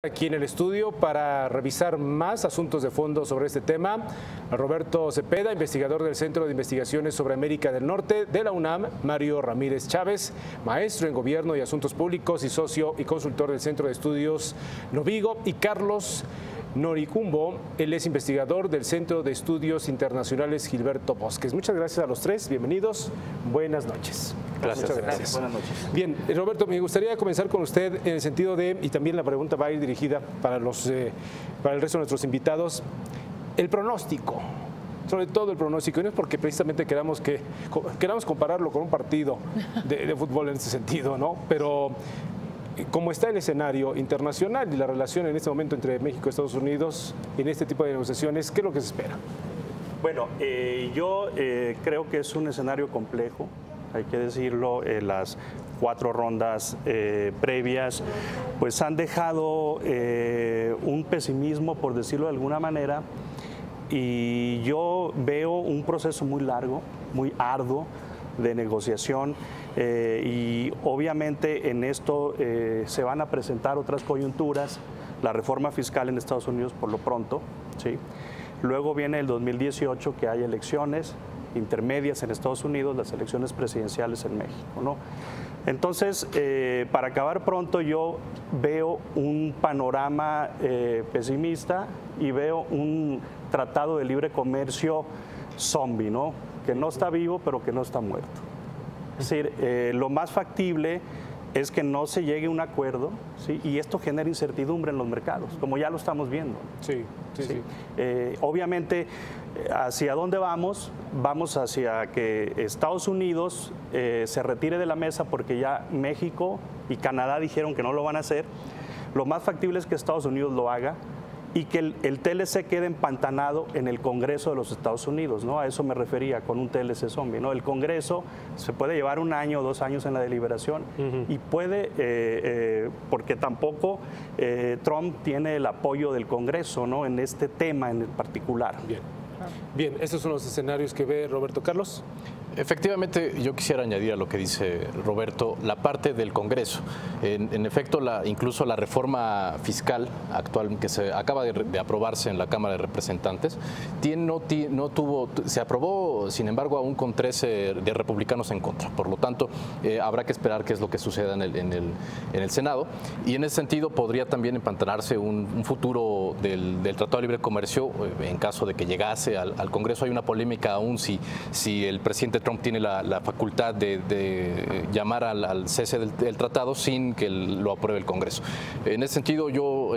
Aquí en el estudio para revisar más asuntos de fondo sobre este tema, Roberto Cepeda, investigador del Centro de Investigaciones sobre América del Norte de la UNAM, Mario Ramírez Chávez, maestro en Gobierno y Asuntos Públicos y socio y consultor del Centro de Estudios Novigo, y Carlos Noricumbo, él es investigador del Centro de Estudios Internacionales Gilberto Bosques. Muchas gracias a los tres, bienvenidos, buenas noches. Gracias. Muchas gracias. Buenas noches. Bien, Roberto, me gustaría comenzar con usted en el sentido de, y también la pregunta va a ir dirigida para el resto de nuestros invitados, el pronóstico, sobre todo el pronóstico, y no es porque precisamente queramos compararlo con un partido de fútbol en ese sentido, ¿no? Pero como está el escenario internacional y la relación en este momento entre México y Estados Unidos en este tipo de negociaciones, ¿qué es lo que se espera? Bueno, yo creo que es un escenario complejo, hay que decirlo. Las 4 rondas previas pues han dejado un pesimismo, por decirlo de alguna manera, y yo veo un proceso muy largo, muy arduo de negociación, y obviamente en esto se van a presentar otras coyunturas, la reforma fiscal en Estados Unidos por lo pronto, ¿sí? Luego viene el 2018, que hay elecciones intermedias en Estados Unidos, las elecciones presidenciales en México, ¿no? Entonces, para acabar pronto, yo veo un panorama pesimista y veo un tratado de libre comercio zombie, ¿no? Que no está vivo, pero que no está muerto. Es decir, lo más factible es que no se llegue a un acuerdo, ¿sí? Y esto genera incertidumbre en los mercados, como ya lo estamos viendo. Sí. Obviamente, ¿hacia dónde vamos? Vamos hacia que Estados Unidos se retire de la mesa, porque ya México y Canadá dijeron que no lo van a hacer. Lo más factible es que Estados Unidos lo haga y que el TLC quede empantanado en el Congreso de los Estados Unidos, ¿no? A eso me refería con un TLC zombie, ¿no? El Congreso se puede llevar 1 año o 2 años en la deliberación, y puede, porque tampoco Trump tiene el apoyo del Congreso, ¿no? En este tema en particular. Bien, estos son los escenarios que ve Roberto. Carlos. Efectivamente, yo quisiera añadir a lo que dice Roberto la parte del Congreso. En efecto, incluso la reforma fiscal actual que se acaba de aprobarse en la Cámara de Representantes se aprobó, sin embargo, aún con 13 de republicanos en contra. Por lo tanto, habrá que esperar qué es lo que suceda en el Senado. Y en ese sentido podría también empantanarse un futuro del Tratado de Libre Comercio en caso de que llegase al Congreso. Hay una polémica aún si el presidente Trump tiene la facultad de llamar al cese del tratado sin que lo apruebe el Congreso. En ese sentido, yo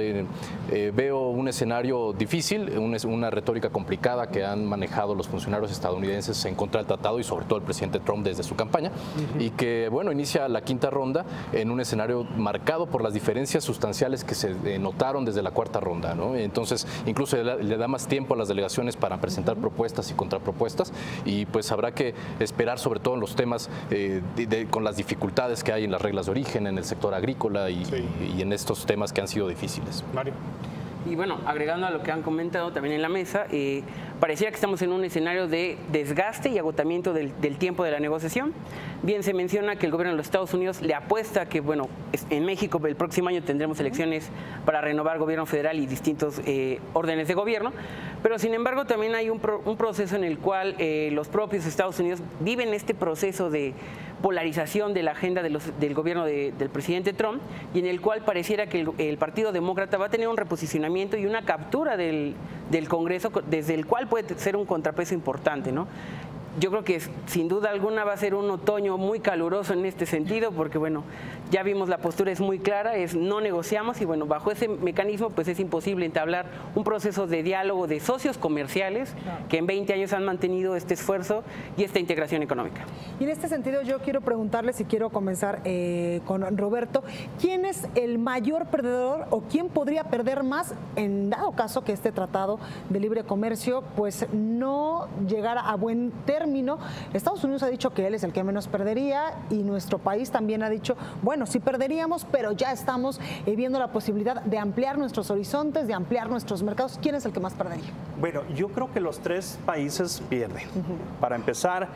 veo un escenario difícil, una retórica complicada que han manejado los funcionarios estadounidenses en contra del tratado, y sobre todo el presidente Trump desde su campaña, y que, bueno, inicia la 5ª ronda en un escenario marcado por las diferencias sustanciales que se notaron desde la 4ª ronda, ¿no? Entonces, incluso le da más tiempo a las delegaciones para presentar propuestas y contrapropuestas, y pues habrá que esperar, sobre todo en los temas con las dificultades que hay en las reglas de origen, en el sector agrícola y en estos temas que han sido difíciles. Mario. Y bueno, agregando a lo que han comentado también en la mesa, pareciera que estamos en un escenario de desgaste y agotamiento del tiempo de la negociación. Bien, se menciona que el gobierno de los Estados Unidos le apuesta que, bueno, en México el próximo año tendremos elecciones para renovar gobierno federal y distintos órdenes de gobierno, pero sin embargo también hay un proceso en el cual los propios Estados Unidos viven este proceso de polarización de la agenda del gobierno del presidente Trump, y en el cual pareciera que el Partido Demócrata va a tener un reposicionamiento y una captura del Congreso, desde el cual puede ser un contrapeso importante, ¿no? Yo creo que sin duda alguna va a ser un otoño muy caluroso en este sentido, porque bueno, ya vimos la postura es muy clara, es no negociamos, y bueno, bajo ese mecanismo pues es imposible entablar un proceso de diálogo de socios comerciales que en 20 años han mantenido este esfuerzo y esta integración económica. Y en este sentido yo quiero preguntarles, y quiero comenzar con Roberto, ¿quién es el mayor perdedor o quién podría perder más en dado caso que este tratado de libre comercio pues no llegara a buen término término. Estados Unidos ha dicho que él es el que menos perdería y nuestro país también ha dicho, bueno, sí perderíamos, pero ya estamos viendo la posibilidad de ampliar nuestros horizontes, de ampliar nuestros mercados. ¿Quién es el que más perdería? Bueno, yo creo que los tres países pierden. Para empezar,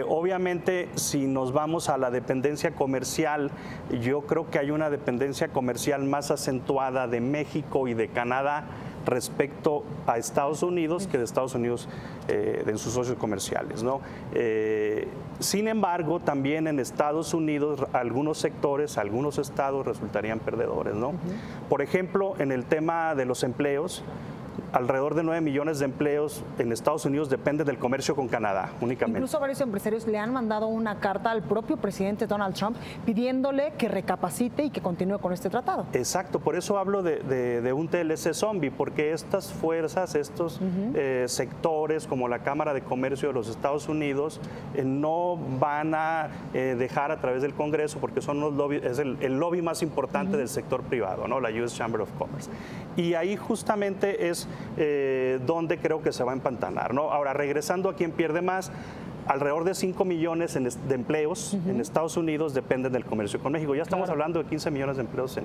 obviamente, si nos vamos a la dependencia comercial, yo creo que hay una dependencia comercial más acentuada de México y de Canadá respecto a Estados Unidos que de Estados Unidos de sus socios comerciales, ¿no? Sin embargo, también en Estados Unidos algunos sectores, algunos estados resultarían perdedores, ¿no? Por ejemplo, en el tema de los empleos, alrededor de 9 millones de empleos en Estados Unidos dependen del comercio con Canadá únicamente. Incluso varios empresarios le han mandado una carta al propio presidente Donald Trump pidiéndole que recapacite y que continúe con este tratado. Exacto, por eso hablo de un TLC zombie, porque estas fuerzas, estos sectores como la Cámara de Comercio de los Estados Unidos no van a dejar a través del Congreso, porque son los lobbies, es el lobby más importante del sector privado, ¿no? La US Chamber of Commerce. Y ahí justamente es donde creo que se va a empantanar, ¿no? Ahora, regresando a quién pierde más, alrededor de 5 millones de empleos en Estados Unidos dependen del comercio con México. Ya estamos hablando de 15 millones de empleos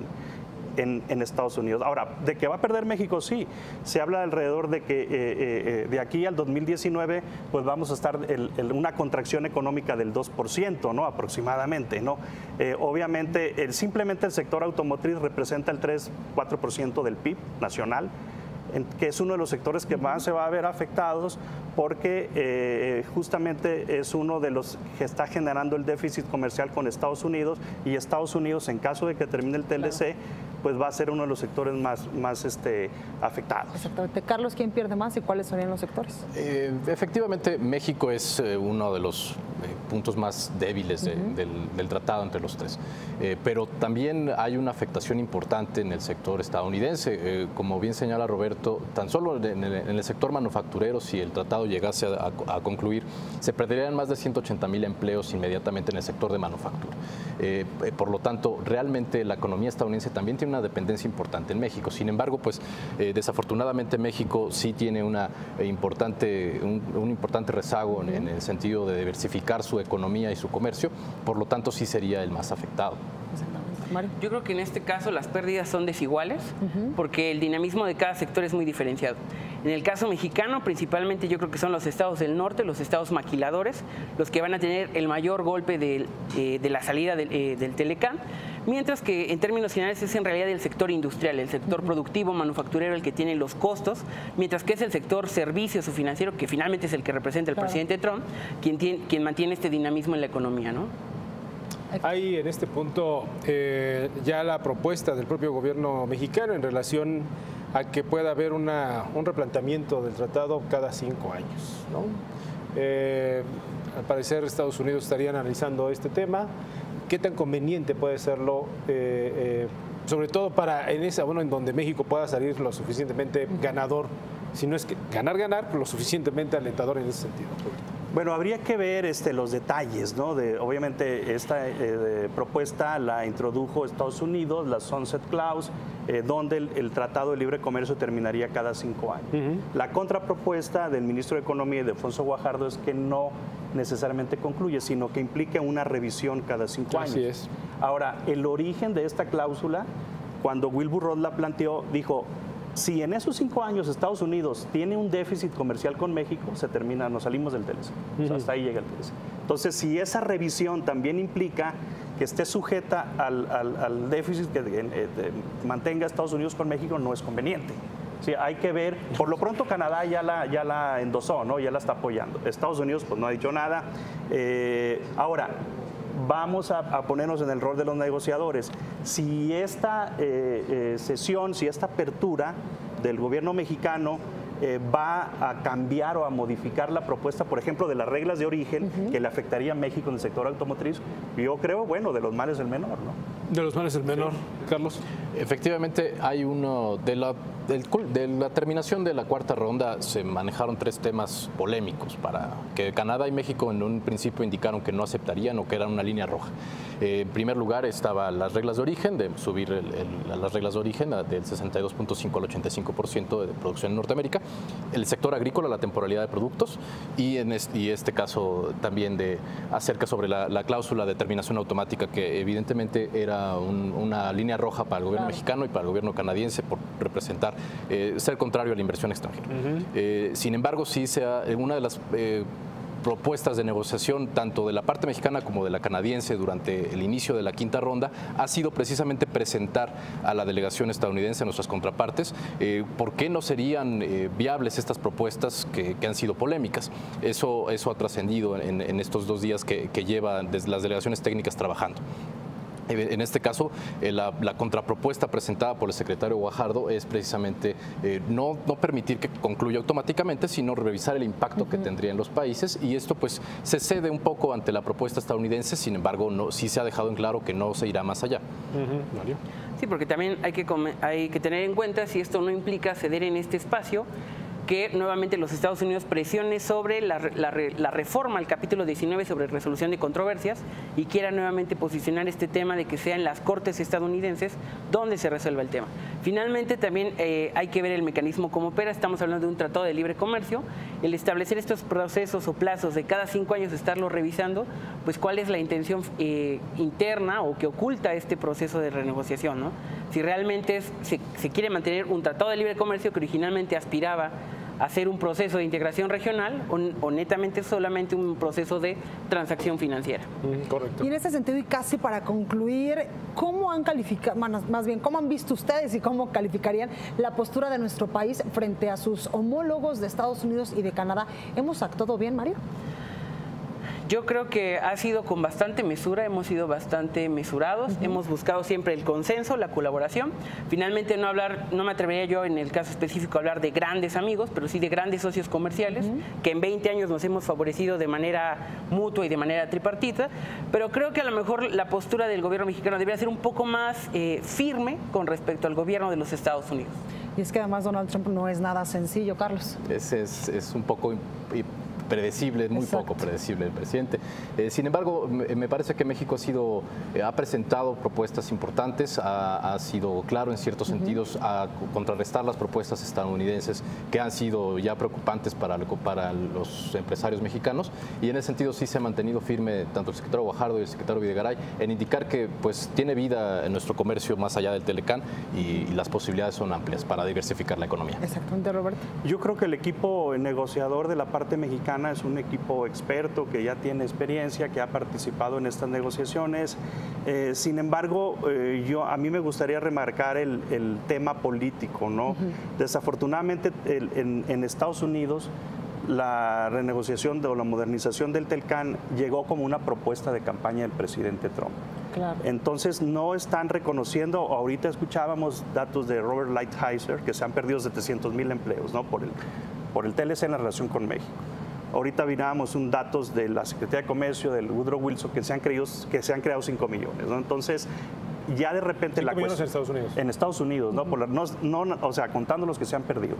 en Estados Unidos. Ahora, ¿de qué va a perder México? Sí, se habla alrededor de que de aquí al 2019 pues vamos a estar en una contracción económica del 2%, ¿no? Aproximadamente, ¿no? Obviamente, simplemente el sector automotriz representa el 3-4% del PIB nacional, que es uno de los sectores que más se va a ver afectados porque justamente es uno de los que está generando el déficit comercial con Estados Unidos, y Estados Unidos, en caso de que termine el TLC, pues va a ser uno de los sectores más afectados. Exactamente. Carlos, ¿quién pierde más y cuáles serían los sectores? Efectivamente, México es uno de los puntos más débiles del tratado entre los tres. Pero también hay una afectación importante en el sector estadounidense. Como bien señala Roberto, tan solo en el sector manufacturero, si el tratado llegase a concluir, se perderían más de 180,000 empleos inmediatamente en el sector de manufactura. Por lo tanto, realmente la economía estadounidense también tiene una dependencia importante en México. Sin embargo, pues desafortunadamente México sí tiene un importante rezago en el sentido de diversificar su economía y su comercio, por lo tanto sí sería el más afectado. Yo creo que en este caso las pérdidas son desiguales porque el dinamismo de cada sector es muy diferenciado. En el caso mexicano, principalmente yo creo que son los estados del norte, los estados maquiladores, los que van a tener el mayor golpe de la salida del Telecán, mientras que en términos generales es en realidad el sector industrial, el sector productivo, manufacturero, el que tiene los costos, mientras que es el sector servicios o financiero, que finalmente es el que representa el presidente Trump, quien mantiene este dinamismo en la economía, ¿no? Hay en este punto ya la propuesta del propio gobierno mexicano en relación a que pueda haber un replanteamiento del tratado cada 5 años, ¿no? Al parecer Estados Unidos estaría analizando este tema. ¿Qué tan conveniente puede serlo? Sobre todo en donde México pueda salir lo suficientemente ganador, si no es que ganar, pero lo suficientemente alentador en ese sentido. Bueno, habría que ver los detalles, ¿no? Obviamente esta propuesta la introdujo Estados Unidos, la Sunset Clause, donde el Tratado de Libre Comercio terminaría cada 5 años. La contrapropuesta del ministro de Economía y de Alfonso Guajardo es que no necesariamente concluye, sino que implique una revisión cada 5 años. Así es. Ahora, el origen de esta cláusula, cuando Wilbur Ross la planteó, dijo: si en esos 5 años Estados Unidos tiene un déficit comercial con México, se termina, nos salimos del TLC. O sea, hasta ahí llega el TLC. Entonces, si esa revisión también implica que esté sujeta al déficit que mantenga Estados Unidos con México, no es conveniente. Sí, hay que ver. Por lo pronto Canadá ya la endosó, ¿no? Ya la está apoyando. Estados Unidos pues no ha dicho nada. Ahora, vamos a ponernos en el rol de los negociadores. Si esta sesión, si esta apertura del gobierno mexicano va a cambiar o a modificar la propuesta, por ejemplo, de las reglas de origen que le afectaría a México en el sector automotriz, yo creo, bueno, de los males el menor, ¿no? De los males el menor, sí. Carlos. Efectivamente, hay uno de la terminación de la cuarta ronda se manejaron 3 temas polémicos para que Canadá y México en un principio indicaron que no aceptarían o que eran una línea roja. En primer lugar estaban las reglas de origen, de subir las reglas de origen del 62.5 al 85% de producción en Norteamérica, el sector agrícola, la temporalidad de productos y este caso también de acerca sobre la cláusula de terminación automática, que evidentemente era una línea roja para el gobierno mexicano y para el gobierno canadiense por representar ser contrario a la inversión extranjera. Sin embargo, sí una de las propuestas de negociación tanto de la parte mexicana como de la canadiense durante el inicio de la quinta ronda ha sido precisamente presentar a la delegación estadounidense, a nuestras contrapartes, por qué no serían viables estas propuestas que han sido polémicas. Eso ha trascendido en estos 2 días que llevan desde las delegaciones técnicas trabajando. En este caso, la contrapropuesta presentada por el secretario Guajardo es precisamente no permitir que concluya automáticamente, sino revisar el impacto que tendría en los países, y esto pues se cede un poco ante la propuesta estadounidense. Sin embargo, sí se ha dejado en claro que no se irá más allá. Mario. Sí, porque también hay que tener en cuenta si esto no implica ceder en este espacio, que nuevamente los Estados Unidos presione sobre la reforma al capítulo 19 sobre resolución de controversias y quiera nuevamente posicionar este tema de que sea en las cortes estadounidenses donde se resuelva el tema. Finalmente también hay que ver el mecanismo cómo opera. Estamos hablando de un tratado de libre comercio. El establecer estos procesos o plazos de cada 5 años estarlo revisando, pues cuál es la intención interna o que oculta este proceso de renegociación, ¿no? Si realmente se quiere mantener un tratado de libre comercio que originalmente aspiraba a hacer un proceso de integración regional o netamente solamente un proceso de transacción financiera. Correcto. Y en ese sentido, y casi para concluir, ¿cómo han calificado, más bien, cómo han visto ustedes y cómo calificarían la postura de nuestro país frente a sus homólogos de Estados Unidos y de Canadá? ¿Hemos actuado bien, Mario? Yo creo que ha sido con bastante mesura, hemos sido bastante mesurados, hemos buscado siempre el consenso, la colaboración. Finalmente no me atrevería yo en el caso específico a hablar de grandes amigos, pero sí de grandes socios comerciales, que en 20 años nos hemos favorecido de manera mutua y de manera tripartita, pero creo que a lo mejor la postura del gobierno mexicano debería ser un poco más firme con respecto al gobierno de los Estados Unidos. Y es que además Donald Trump no es nada sencillo, Carlos. Es un poco predecible, muy poco predecible el presidente. Sin embargo, me parece que México ha presentado propuestas importantes, ha sido claro en ciertos sentidos a contrarrestar las propuestas estadounidenses que han sido ya preocupantes para los empresarios mexicanos, y en ese sentido sí se ha mantenido firme tanto el secretario Guajardo y el secretario Videgaray en indicar que pues tiene vida en nuestro comercio más allá del Telecán y las posibilidades son amplias para diversificar la economía. Exactamente, Roberto. Yo creo que el equipo negociador de la parte mexicana es un equipo experto que ya tiene experiencia, que ha participado en estas negociaciones. Sin embargo, a mí me gustaría remarcar el tema político, ¿no? Desafortunadamente, en Estados Unidos, la renegociación o la modernización del Telcán llegó como una propuesta de campaña del presidente Trump. Claro. Entonces no están reconociendo, ahorita escuchábamos datos de Robert Lighthizer, que se han perdido 700,000 empleos, ¿no? por el TLC en la relación con México. Ahorita mirábamos datos de la Secretaría de Comercio, del Woodrow Wilson, que se han creado 5 millones, ¿no? Entonces, ya de repente 5 millones en Estados Unidos. En Estados Unidos, ¿no? O sea, contando los que se han perdido.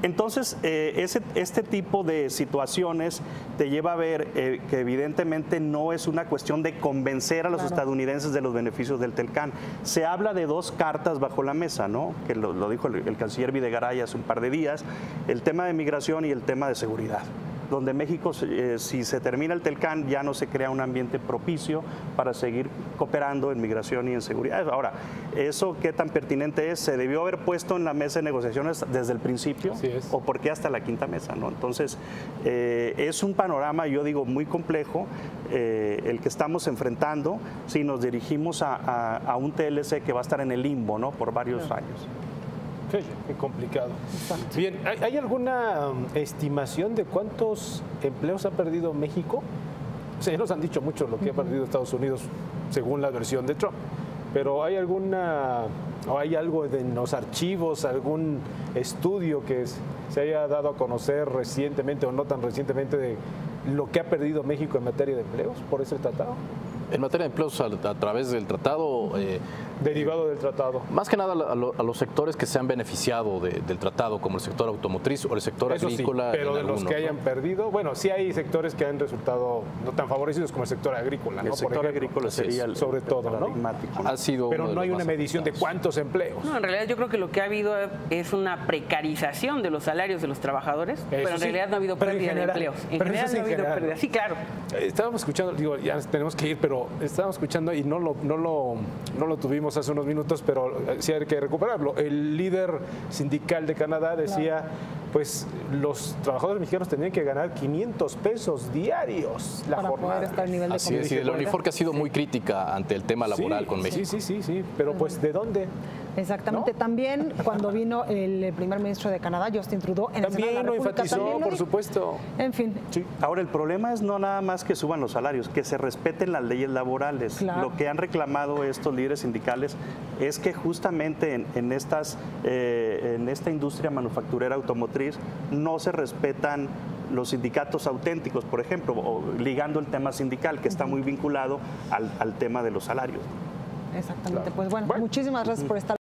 Entonces, este tipo de situaciones te lleva a ver que evidentemente no es una cuestión de convencer a los estadounidenses de los beneficios del Telcán. Se habla de 2 cartas bajo la mesa, ¿no? Que lo dijo el canciller Videgaray hace un par de días, el tema de migración y el tema de seguridad, donde México, si se termina el Telcán, ya no se crea un ambiente propicio para seguir cooperando en migración y en seguridad. Ahora, ¿eso qué tan pertinente es? ¿Se debió haber puesto en la mesa de negociaciones desde el principio? Así es. ¿O por qué hasta la quinta mesa, ¿no? Entonces, es un panorama, yo digo, muy complejo el que estamos enfrentando si nos dirigimos a un TLC que va a estar en el limbo, ¿no? Por varios años. Sí, qué complicado. Bien, ¿hay alguna estimación de cuántos empleos ha perdido México? O sea, ya nos han dicho mucho lo que ha perdido Estados Unidos según la versión de Trump, pero ¿hay algo en los archivos, algún estudio que se haya dado a conocer recientemente o no tan recientemente de lo que ha perdido México en materia de empleos por ese tratado? En materia de empleos, a través del tratado... derivado del tratado. Más que nada a los sectores que se han beneficiado del tratado, como el sector automotriz o el sector Eso agrícola. Sí, pero de algunos, los que hayan perdido, bueno, sí hay sectores que han resultado no tan favorecidos como el sector agrícola, ¿no? El sector agrícola sería el sobre todo, ¿no? paradigmático, ¿no? Ha sido Pero uno de no los hay una más medición de afectados. cuántos empleos. No, en realidad yo creo que lo que ha habido es una precarización de los salarios de los trabajadores, pero en sí, realidad no ha habido pero en pérdida de general, empleos. En pero general eso no ha es en habido general. pérdida. Sí, claro. Estábamos escuchando, digo, ya tenemos que ir, pero estábamos escuchando y no lo tuvimos hace unos minutos, pero sí hay que recuperarlo. El líder sindical de Canadá decía, pues los trabajadores mexicanos tendrían que ganar 500 pesos diarios la para jornada. poder estar al nivel de Así es, y de la Unifor que ha sido muy crítica ante el tema laboral con México. Sí, pero pues ¿de dónde? Exactamente. ¿No? También cuando vino el primer ministro de Canadá, Justin Trudeau, en el Senado de También la lo República, enfatizó, también lo por dijo. supuesto. En fin, Sí. Ahora, el problema es no nada más que suban los salarios, que se respeten las leyes laborales. Claro. Lo que han reclamado estos líderes sindicales es que justamente en esta industria manufacturera automotriz no se respetan los sindicatos auténticos, por ejemplo, o ligando el tema sindical, que está muy vinculado al tema de los salarios. exactamente. Pues bueno, Bueno. muchísimas gracias por estar